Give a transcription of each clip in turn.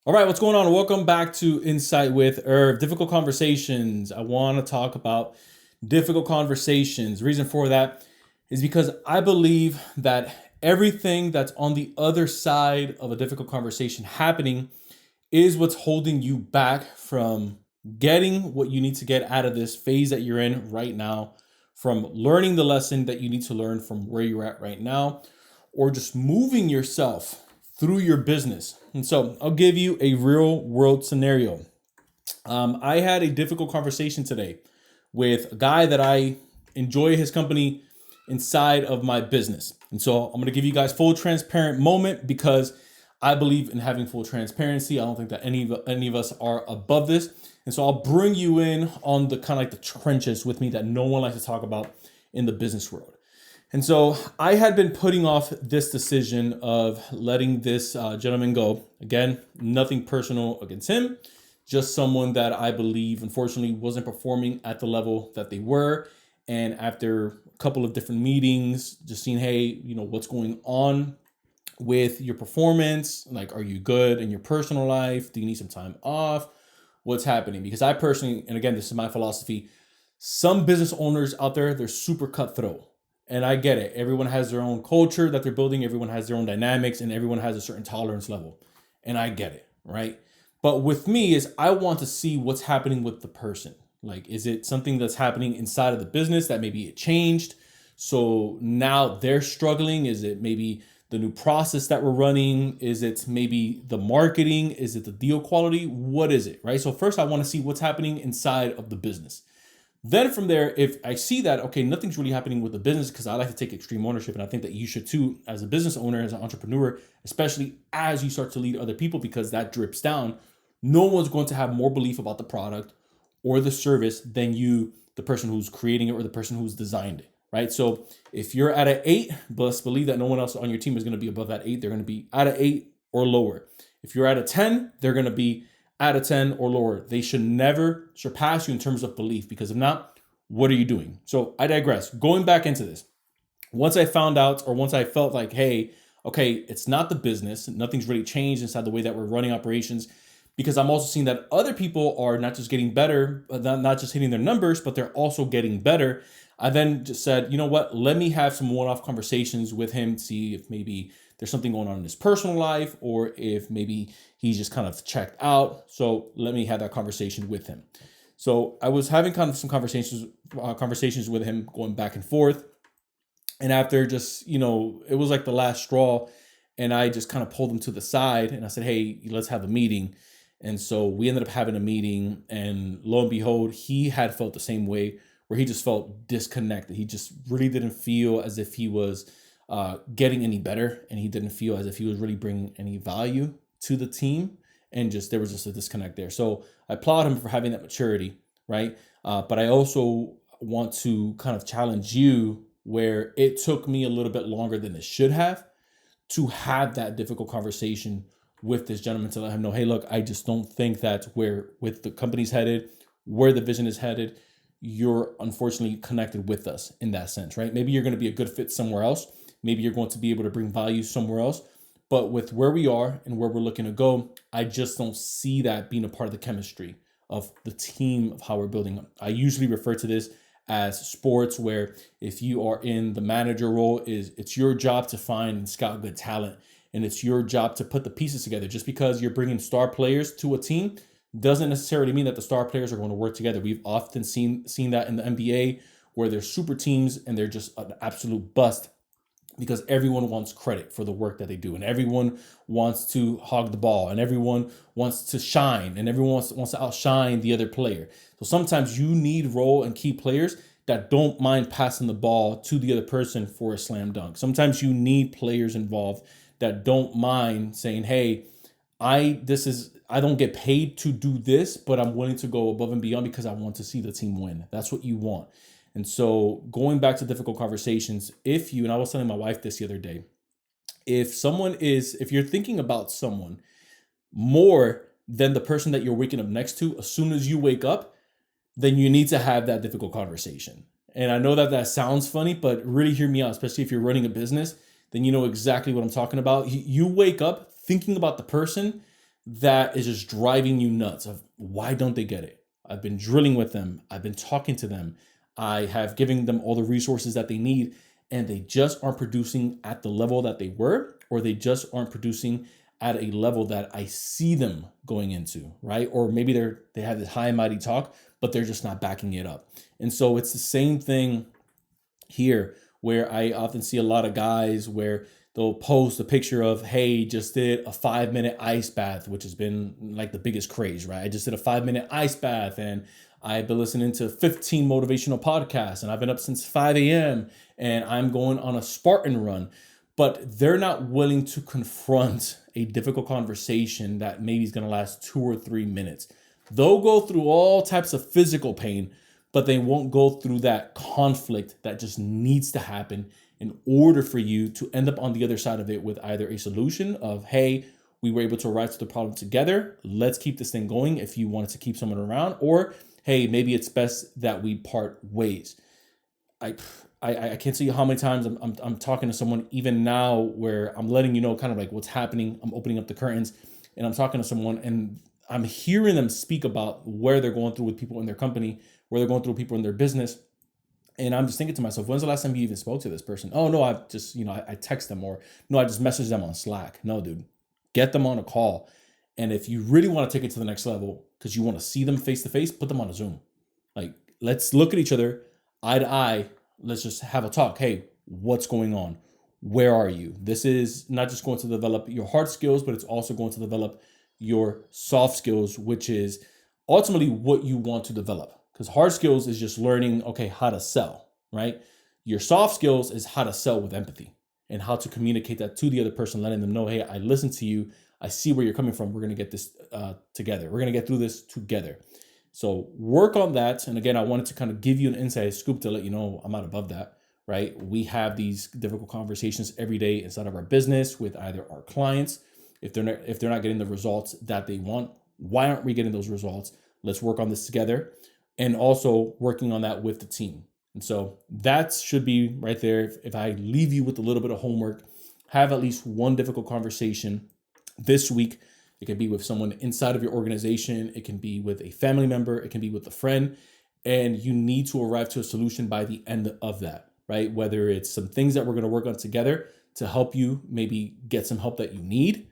All right, what's going on? Welcome back to Insight with Irv. Difficult conversations. I want to talk about difficult conversations. Reason for that is because I believe that everything that's on the other side of a difficult conversation happening is what's holding you back from getting what you need to get out of this phase that you're in right now, from learning the lesson that you need to learn from where you're at right now, or just moving yourself through your business. And so I'll give you a real world scenario. I had a difficult conversation today with a guy that I enjoy his company inside of my business. And so I'm going to give you guys full transparent moment because I believe in having full transparency. I don't think that any of us are above this. And so I'll bring you in on the kind of like the trenches with me that no one likes to talk about in the business world. And so I had been putting off this decision of letting this gentleman go. Again, nothing personal against him, just someone that I believe, unfortunately, wasn't performing at the level that they were. And after a couple of different meetings, just seeing, hey, what's going on with your performance? Like, are you good in your personal life? Do you need some time off? What's happening? Because I personally, and again, this is my philosophy, some business owners out there, they're super cutthroat. And I get it. Everyone has their own culture that they're building. Everyone has their own dynamics and everyone has a certain tolerance level. And I get it, right? But with me is I want to see what's happening with the person. Like, is it something that's happening inside of the business that maybe it changed? So now they're struggling. Is it maybe the new process that we're running? Is it maybe the marketing? Is it the deal quality? What is it, right? So first I want to see what's happening inside of the business. Then from there, if I see that, okay, nothing's really happening with the business, because I like to take extreme ownership. And I think that you should too, as a business owner, as an entrepreneur, especially as you start to lead other people, because that drips down. No one's going to have more belief about the product or the service than you, the person who's creating it or the person who's designed it, right? So if you're at an 8, but believe that no one else on your team is going to be above that 8. They're going to be at an 8 or lower. If you're at a 10, they're going to be at a 10 or lower. They should never surpass you in terms of belief, because if not, what are you doing? So I digress. Going back into this, once I found out, or once I felt like, hey, okay, it's not the business, nothing's really changed inside the way that we're running operations, because I'm also seeing that other people are not just getting better, not just hitting their numbers, but they're also getting better. I then just said, you know what, let me have some one-off conversations with him, see if maybe there's something going on in his personal life, or if maybe he's just kind of checked out. So let me have that conversation with him. So I was having kind of some conversations with him, going back and forth. And after just, it was like the last straw. And I just kind of pulled him to the side and I said, hey, let's have a meeting. And so we ended up having a meeting, and lo and behold, he had felt the same way, where he just felt disconnected. He just really didn't feel as if he was getting any better, and he didn't feel as if he was really bringing any value to the team, and just there was just a disconnect there. So I applaud him for having that maturity, right? But I also want to kind of challenge you, where it took me a little bit longer than it should have to have that difficult conversation with this gentleman, to let him know, hey, look, I just don't think that where with the company's headed, where the vision is headed, you're unfortunately connected with us in that sense, right? Maybe you're going to be a good fit somewhere else. Maybe you're going to be able to bring value somewhere else. But with where we are and where we're looking to go, I just don't see that being a part of the chemistry of the team, of how we're building them. I usually refer to this as sports, where if you are in the manager role, it's your job to find and scout good talent. And it's your job to put the pieces together. Just because you're bringing star players to a team doesn't necessarily mean that the star players are going to work together. We've often seen that in the NBA, where there's super teams and they're just an absolute bust, because everyone wants credit for the work that they do, and everyone wants to hog the ball, and everyone wants to shine, and everyone wants to outshine the other player. So sometimes you need role and key players that don't mind passing the ball to the other person for a slam dunk. Sometimes you need players involved that don't mind saying, hey, I don't get paid to do this, but I'm willing to go above and beyond because I want to see the team win. That's what you want. And so going back to difficult conversations, and I was telling my wife this the other day, if you're thinking about someone more than the person that you're waking up next to, as soon as you wake up, then you need to have that difficult conversation. And I know that that sounds funny, but really hear me out, especially if you're running a business, then you know exactly what I'm talking about. You wake up thinking about the person, that is just driving you nuts of why don't they get it? I've been drilling with them. I've been talking to them. I have given them all the resources that they need, and they just aren't producing at the level that they were, or they just aren't producing at a level that I see them going into, right? Or maybe they have this high and mighty talk, but they're just not backing it up. And so it's the same thing here, where I often see a lot of guys where they'll post a picture of, hey, just did a 5-minute ice bath, which has been like the biggest craze, right? I just did a 5-minute ice bath, and I've been listening to 15 motivational podcasts, and I've been up since 5 a.m. and I'm going on a Spartan run. But they're not willing to confront a difficult conversation that maybe is going to last 2 or 3 minutes. They'll go through all types of physical pain, but they won't go through that conflict that just needs to happen in order for you to end up on the other side of it with either a solution of, hey, we were able to arrive to the problem together. Let's keep this thing going if you wanted to keep someone around, or hey, maybe it's best that we part ways. I can't tell you how many times I'm talking to someone even now where I'm letting you know kind of like what's happening. I'm opening up the curtains and I'm talking to someone and I'm hearing them speak about where they're going through with people in their company, where they're going through with people in their business. And I'm just thinking to myself, when's the last time you even spoke to this person? Oh, no, I've just, I text them, or no, I just message them on Slack. No, dude, get them on a call. And if you really want to take it to the next level, because you want to see them face to face, put them on a Zoom. Like, let's look at each other eye to eye. Let's just have a talk. Hey, what's going on? Where are you? This is not just going to develop your hard skills, but it's also going to develop your soft skills, which is ultimately what you want to develop. Because hard skills is just learning, okay, how to sell, right? Your soft skills is how to sell with empathy and how to communicate that to the other person, letting them know, hey, I listen to you. I see where you're coming from. We're going to get this together. We're going to get through this together. So work on that. And again, I wanted to kind of give you an inside scoop to let you know I'm not above that, right? We have these difficult conversations every day inside of our business with either our clients. If they're not getting the results that they want, why aren't we getting those results? Let's work on this together. And also working on that with the team. And so that should be right there. If I leave you with a little bit of homework, have at least one difficult conversation this week. It can be with someone inside of your organization. It can be with a family member. It can be with a friend. And you need to arrive to a solution by the end of that, right? Whether it's some things that we're going to work on together to help you maybe get some help that you need,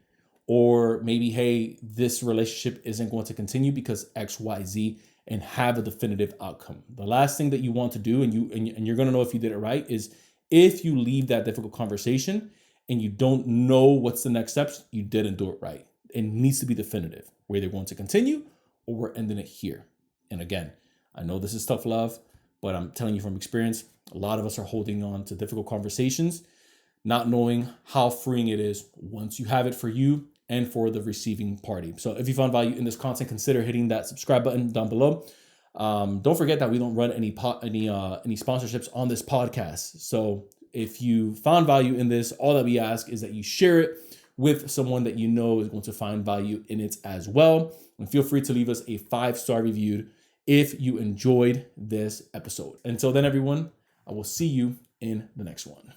or maybe, hey, this relationship isn't going to continue because X, Y, Z, and have a definitive outcome. The last thing that you want to do, and you're going to know if you did it right, is if you leave that difficult conversation and you don't know what's the next steps, you didn't do it right. It needs to be definitive. We're either going to continue or we're ending it here. And again, I know this is tough love, but I'm telling you from experience, a lot of us are holding on to difficult conversations, not knowing how freeing it is once you have it for you and for the receiving party. So if you found value in this content, consider hitting that subscribe button down below. Don't forget that we don't run any sponsorships on this podcast. So if you found value in this, all that we ask is that you share it with someone that you know is going to find value in it as well. And feel free to leave us a 5-star review if you enjoyed this episode. Until then, everyone, I will see you in the next one.